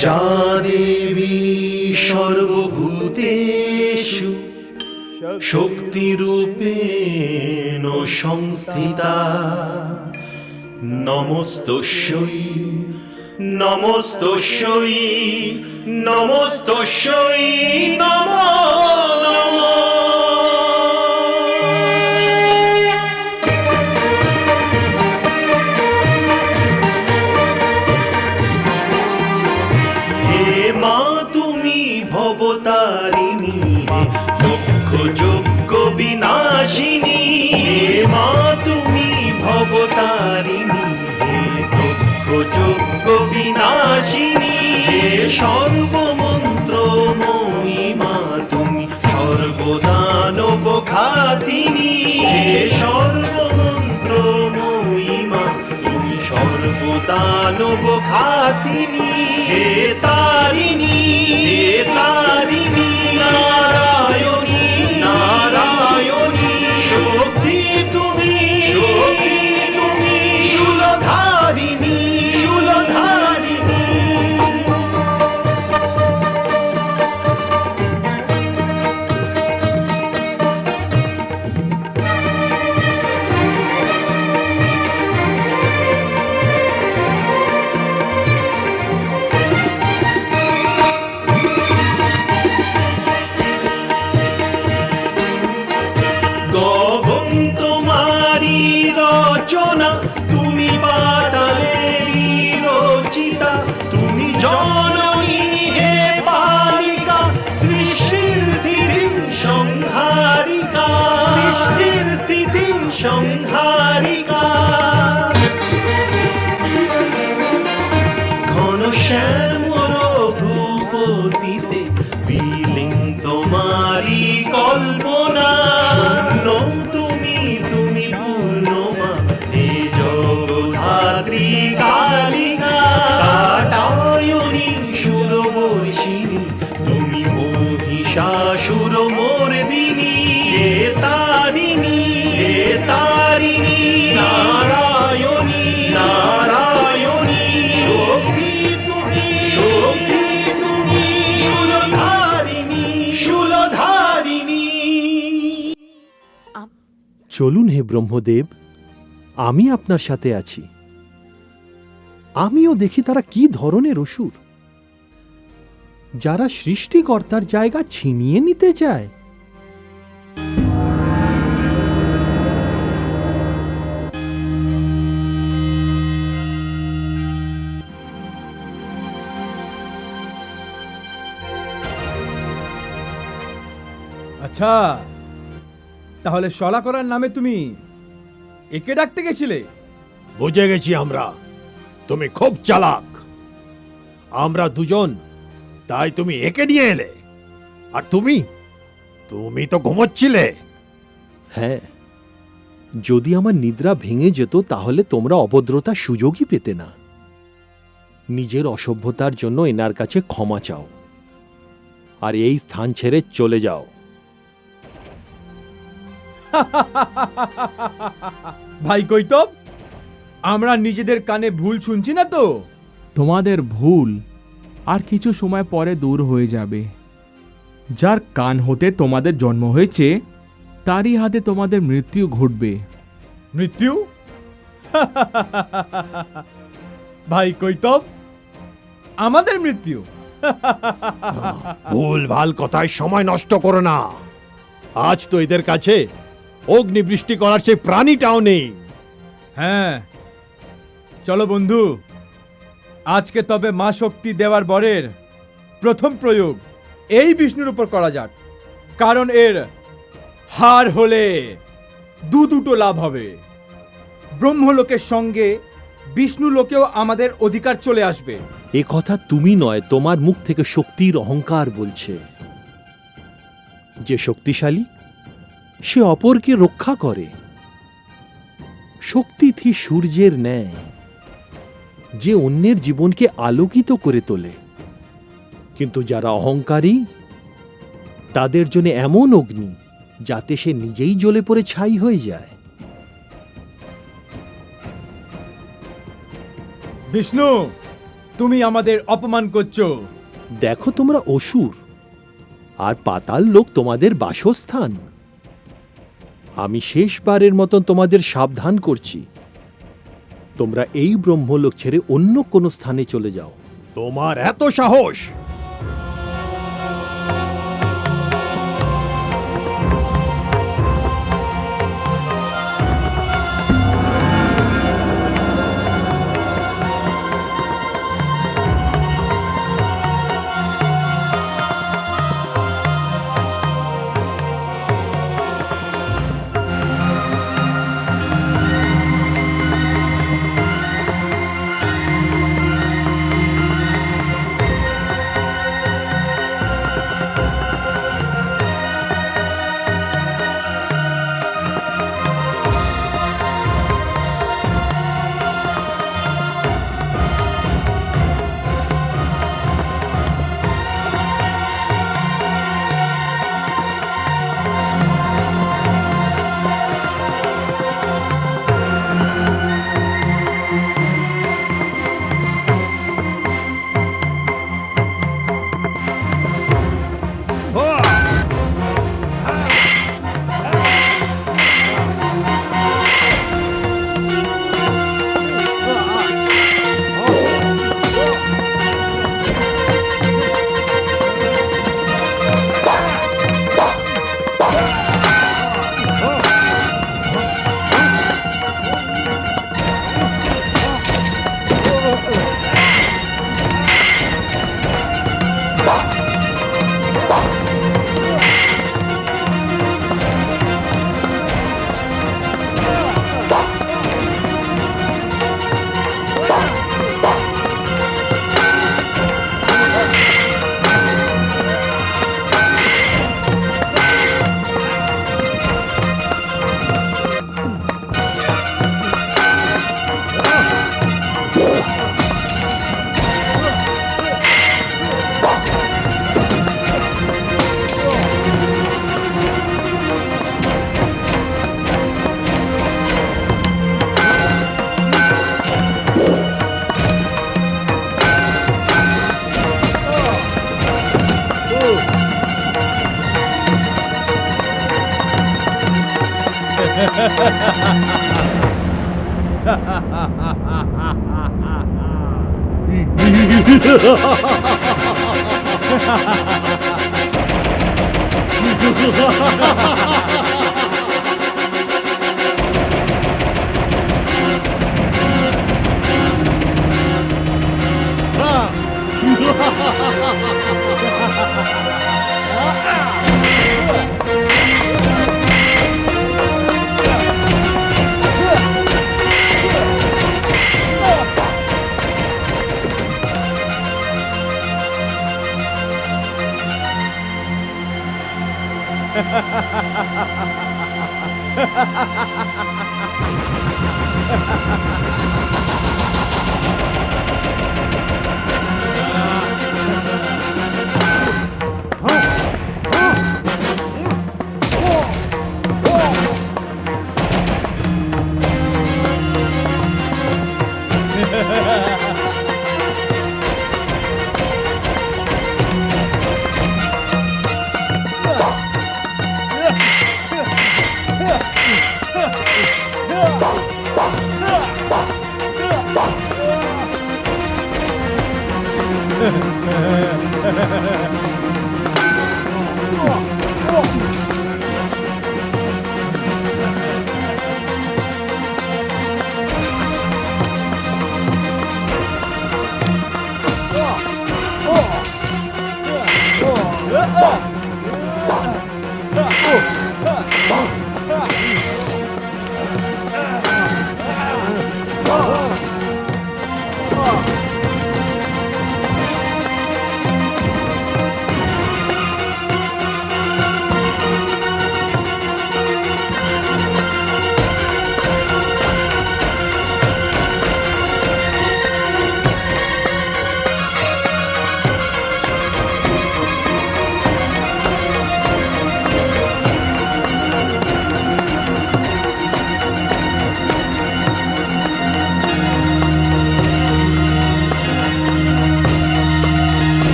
যা দেবী সর্বভূতেষু শক্তিরূপেণ সংস্থিতা, নমস্তস্যৈ নমস্তস্যৈ নমস্তস্যৈ নমো নমঃ। ভবতারিণী লক্ষ যজ্ঞ বিনাশিনী, হে মা তুমি ভবতারিণী লক্ষ যজ্ঞ বিনাশিনী, হে সর্বমন্ত্রময়ী মা তুমি সর্বদানব ঘাতিনী, হে সর্বমন্ত্রময়ী মা তুমি সর্বদানব ঘাতিনী, হে তারিণী হে তারিণী নারায়ণী নারায়ণী, শক্তি তুমি শূলধারিণী শূলধারিণী। তুমি পাতালেরই রচিতা, তুমি জননী হে পালিকা, সৃষ্টির স্থিতির সংহারিকা সৃষ্টির স্থিতির সংহারিকা। ঘন শ্যামল ভূপতিতে বিলীন তোমারি কল্পনা, শূন্য তুমি তুমি পূর্ণমা হে জগদ্ধাত্রী কালিকা, কাটায়নী সুরবর্ষিণী তুমি মহিষাসুর মর্দিনী, হে তারিণী হে তারিণী নারায়ণী নারায়ণী, শক্তি তুমি শূলধারিণী শূলধারিণী। চলুন হে ব্রহ্মদেব, আমি আপনার সাথে আছি। আমিও দেখি তারা কি ধরনের অসুর, যারা সৃষ্টিকর্তার জায়গা ছিনিয়ে নিতে চায়। আচ্ছা, তাহলে শলা করার নামে তুমি একে ডাকতে গেছিলে? বুঝে গেছি আমরা, তুমি খুব চালাক। আমরা দুজন, তাই তুমি একে নিয়ে এলে। আর তুমি তুমি তো ঘুমোচ্ছিলে। হ্যাঁ, যদি আমার নিদ্রা ভেঙে যেত তাহলে তোমরা অভদ্রতার সুযোগই পেতে না। নিজের অসভ্যতার জন্য এনার কাছে ক্ষমা চাও আর এই স্থান ছেড়ে চলে যাও। ভাই কৈতব, আমরা নিজেদের কানে ভুল শুনছি না তো? তোমাদের ভুল আর কিছু সময় পরে দূর হয়ে যাবে। যার কান হতে তোমাদের জন্ম হয়েছে তারই হাতে তোমাদের মৃত্যু ঘটবে। মৃত্যু? ভাই কৈতব, আমাদের মৃত্যু? ভুল ভাল কথায় সময় নষ্ট করো না। আজ তো এদের কাছে অগ্নিবৃষ্টি করার সেই প্রাণীটাও নেই। হ্যাঁ, চলো বন্ধু, আজকে তবে মা শক্তি দেওয়ার বরের প্রথম প্রয়োগ এই বিষ্ণুর উপর করা যাক। কারণ এর হার হলে দুটো লাভ হবে। ব্রহ্মলোকের সঙ্গে বিষ্ণু লোকেও আমাদের অধিকার চলে আসবে। এ কথা তুমি নয়, তোমার মুখ থেকে শক্তির অহংকার বলছে। যে শক্তিশালী সে অপরকে রক্ষা করে। শক্তিথি সূর্যের ন্যায়, যে অন্যের জীবনকে আলোকিত করে তোলে। কিন্তু যারা অহংকারী, তাদের জন্য এমন অগ্নি যাতে সে নিজেই জ্বলে পড়ে ছাই হয়ে যায়। বিষ্ণু, তুমি আমাদের অপমান করছো। দেখো তোমরা অসুর, আর পাতাল লোক তোমাদের বাসস্থান। আমি শেষবারের মতন তোমাদের সাবধান করছি, তোমরা এই ব্রহ্মলোক ছেড়ে অন্য কোনো স্থানে চলে যাও। তোমার এত সাহস!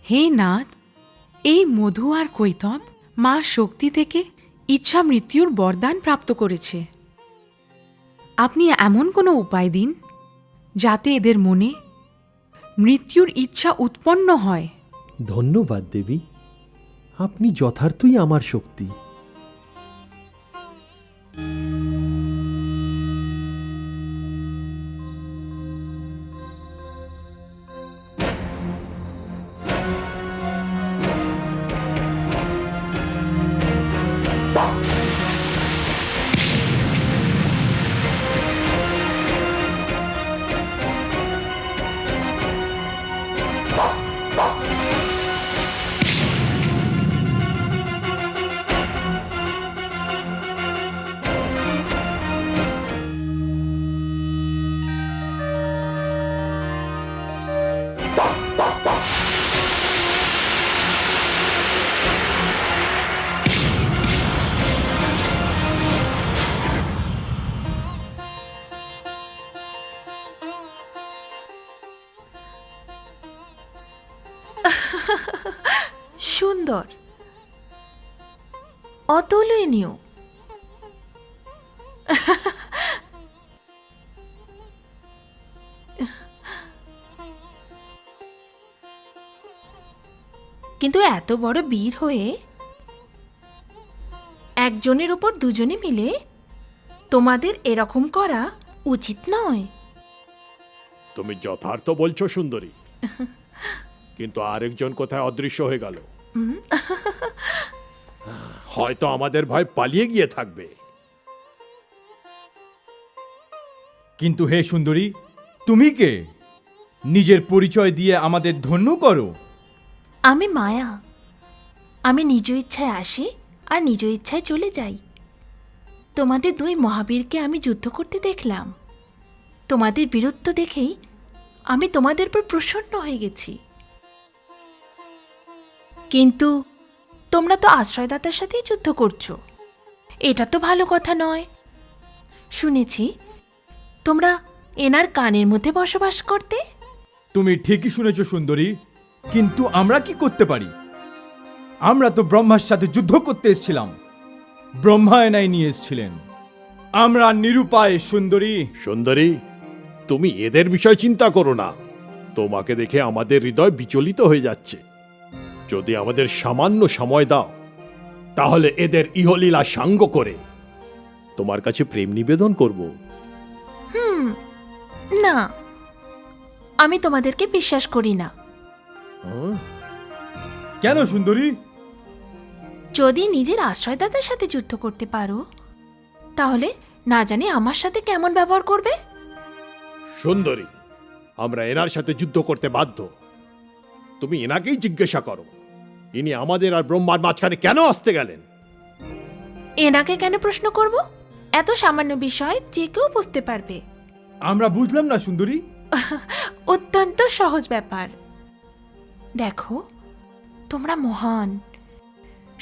হে নাথ, এই মধু আর কৈতব মা শক্তি থেকে ইচ্ছা মৃত্যুর বরদান প্রাপ্ত করেছে। আপনি এমন কোনো উপায় দিন যাতে এদের মনে মৃত্যুর ইচ্ছা উৎপন্ন হয়। ধন্যবাদ দেবী, আপনি যথার্থই আমার শক্তি। সুন্দর, অতুলনীয়। কিন্তু এত বড় বীর হয়ে একজনের উপর দুজনে মিলে তোমাদের এরকম করা উচিত নয়। তুমি যথার্থ বলছো সুন্দরী, কিন্তু আরেকজন কোথায় অদৃশ্য হয়ে গেল। হয়তো আমাদের ভয় পালিয়ে গিয়ে থাকবে। কিন্তু হে সুন্দরী, তুমি কে? নিজের পরিচয় দিয়ে আমাদের ধন্য করো। আমি মায়া। আমি নিজ ইচ্ছায় আসি আর নিজ ইচ্ছায় চলে যাই। তোমাদের দুই মহাবীরকে আমি যুদ্ধ করতে দেখলাম। তোমাদের বীরত্ব দেখেই আমি তোমাদের উপর প্রসন্ন হয়ে গেছি। কিন্তু তোমরা তো আশ্রয়দাতার সাথেই যুদ্ধ করছো, এটা তো ভালো কথা নয়। শুনেছি তোমরা এনার কানের মধ্যে বসবাস করতে। তুমি ঠিকই শুনেছ সুন্দরী, কিন্তু আমরা কি করতে পারি? আমরা তো ব্রহ্মার সাথে যুদ্ধ করতে এসেছিলাম, ব্রহ্মা এনাই নিয়ে এসেছিলেন। আমরা নিরুপায় সুন্দরী। সুন্দরী, তুমি এদের বিষয় চিন্তা করো না। তোমাকে দেখে আমাদের হৃদয় বিচলিত হয়ে যাচ্ছে। যদি আমাদের সামান্য সময় দাও, তাহলে এদের ইহলীলা সাঙ্গ করে তোমার কাছে প্রেম নিবেদন করব। না, আমি তোমাদেরকে বিশ্বাস করি না। কেন সুন্দরী? যদি নিজের আশ্রয়দাতার সাথে যুদ্ধ করতে পারো, তাহলে না জানি আমার সাথে কেমন ব্যবহার করবে। সুন্দরী, আমরা এনার সাথে যুদ্ধ করতে বাধ্য। তুমি এনাকেই জিজ্ঞাসা করো, ইনি আমাদের আর ব্রহ্মার মাঝখানে কেন আসতে গেলেন? এনাকে কেন প্রশ্ন করব? এত সামান্য বিষয় যে কেউ বুঝতে পারবে। আমরা বুঝলাম না সুন্দরী। অত্যন্ত সহজ ব্যাপার। দেখো, তোমরা মহান,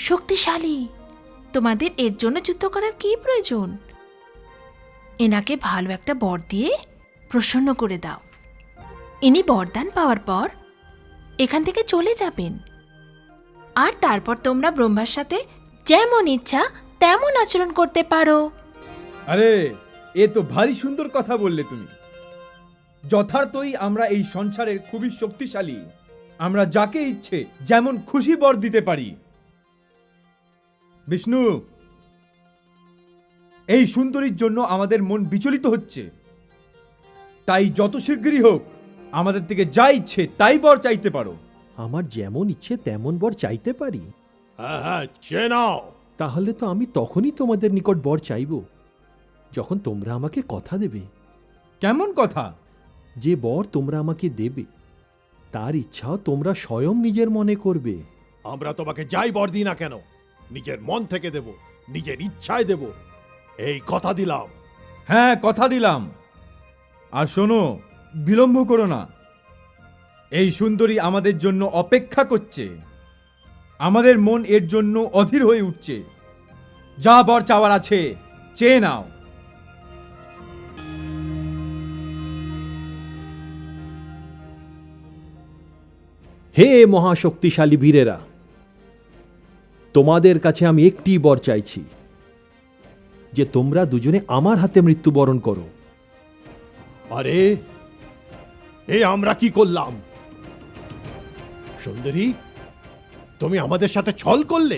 শক্তিশালী। তোমাদের এর জন্য যুদ্ধ করার কি প্রয়োজন? এনাকে ভালো একটা বর দিয়ে প্রসন্ন করে দাও। ইনি বরদান পাওয়ার পর এখান থেকে চলে যাবেন, আর তারপর তোমরা ব্রহ্মার সাথে যেমন ইচ্ছা তেমন আচরণ করতে পারো। আরে, এ তো ভারী সুন্দর কথা বললে তুমি। যথার্থই আমরা এই সংসারে খুবই শক্তিশালী। আমরা যাকে ইচ্ছে যেমন খুশি বর দিতে পারি। বিষ্ণু, এই সুন্দরীর জন্য আমাদের মন বিচলিত হচ্ছে। তাই যত শীঘ্রই হোক আমাদের থেকে যা ইচ্ছে তাই বর চাইতে পারো। আমার যেমন ইচ্ছে তেমন বর চাইতে পারি? হ্যাঁ হ্যাঁ, চেয়ে নাও। তাহলে তো আমি তখনই তোমাদের নিকট বর চাইব যখন তোমরা আমাকে কথা দেবে। কেমন কথা? যে বর তোমরা আমাকে দেবে তার ইচ্ছাও তোমরা স্বয়ং নিজের মনে করবে। আমরা তোমাকে যাই বর দিই না কেন, নিজের মন থেকে দেব, নিজের ইচ্ছায় দেব, এই কথা দিলাম। হ্যাঁ, কথা দিলাম। আর শোনো, বিলম্ব করো না। এই সুন্দরী আমাদের জন্য অপেক্ষা করছে। আমাদের মন এর জন্য অধীর হয়ে উঠছে। যা বর চাওয়ার আছে চেয়ে নাও। হে মহাশক্তিশালী বীরেরা, তোমাদের কাছে আমি একটি বর চাইছি, যে তোমরা দুজনে আমার হাতে মৃত্যুবরণ করো। আরে, এ আমরা কি করলাম? সুন্দরী, তুমি আমাদের সাথে ছল করলে।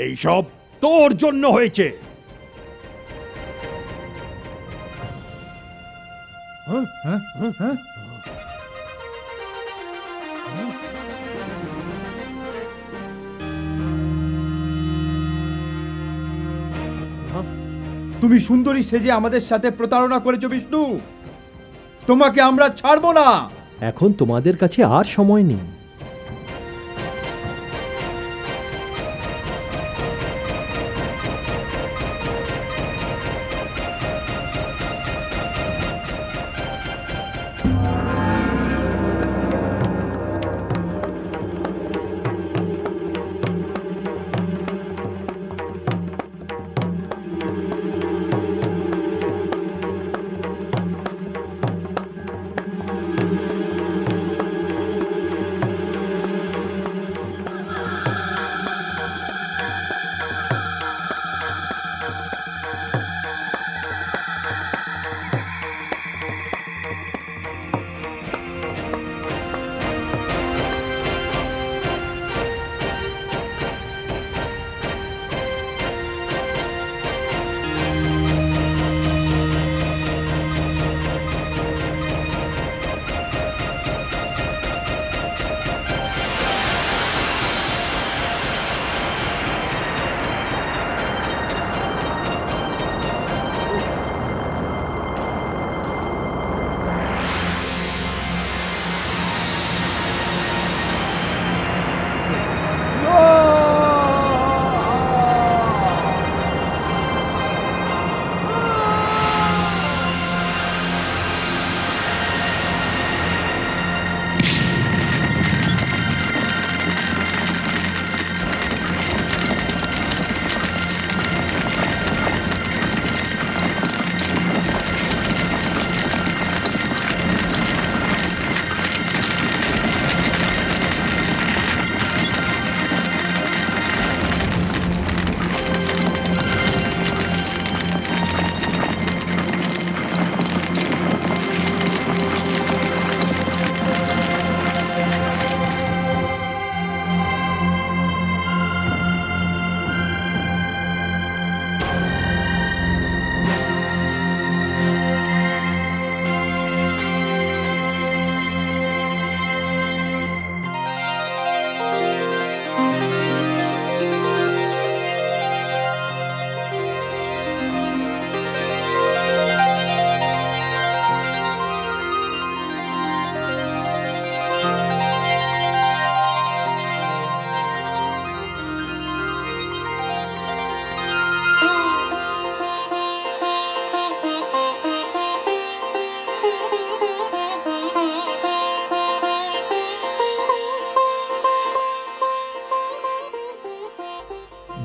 এই সব তোর জন্য হয়েছে। হ্যাঁ, হ্যাঁ, হ্যাঁ। তুমি সুন্দরী সেজে আমাদের সাথে প্রতারণা করেছো বিষ্ণু। তোমাকে আমরা ছাড়বো না। এখন তোমাদের কাছে আর সময় নেই।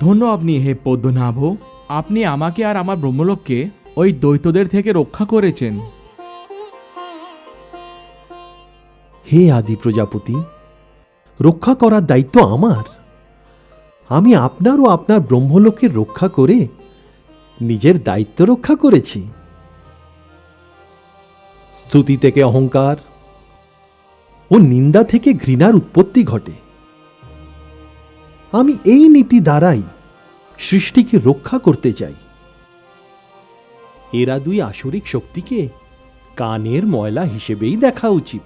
ধন্য আপনি হে পদ্মনাভ, আপনি আমাকে আর আমার ব্রহ্মলোককে ওই দৈত্যদের থেকে রক্ষা করেছেন। হে আদি প্রজাপতি, রক্ষা করার দায়িত্ব আমার। আমি আপনার ও আপনার ব্রহ্মলোকের রক্ষা করে নিজের দায়িত্ব রক্ষা করেছি। স্তুতি থেকে অহংকার ও নিন্দা থেকে ঘৃণার উৎপত্তি ঘটে। আমি এই নীতি দ্বারাই সৃষ্টিকে রক্ষা করতে চাই। এরা দুই আসরিক শক্তিকে কানের ময়লা হিসেবেই দেখা উচিত।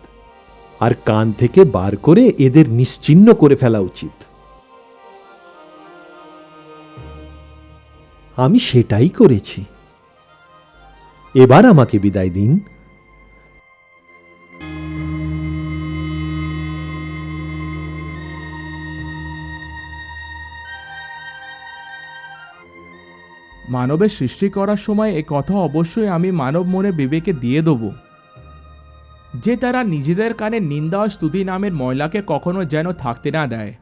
আর কান থেকে বার করে এদের নিশ্চিহ্ন করে ফেলা উচিত। আমি সেটাই করেছি। এবার আমাকে বিদায় দিন। মানবের সৃষ্টি করার সময় এ কথা অবশ্যই আমি মানব মনে বিবেকে দিয়ে দেব যে তারা নিজেদের কানে নিন্দা ও স্তুতি নামের ময়লাকে কখনো যেন থাকতে না দেয়।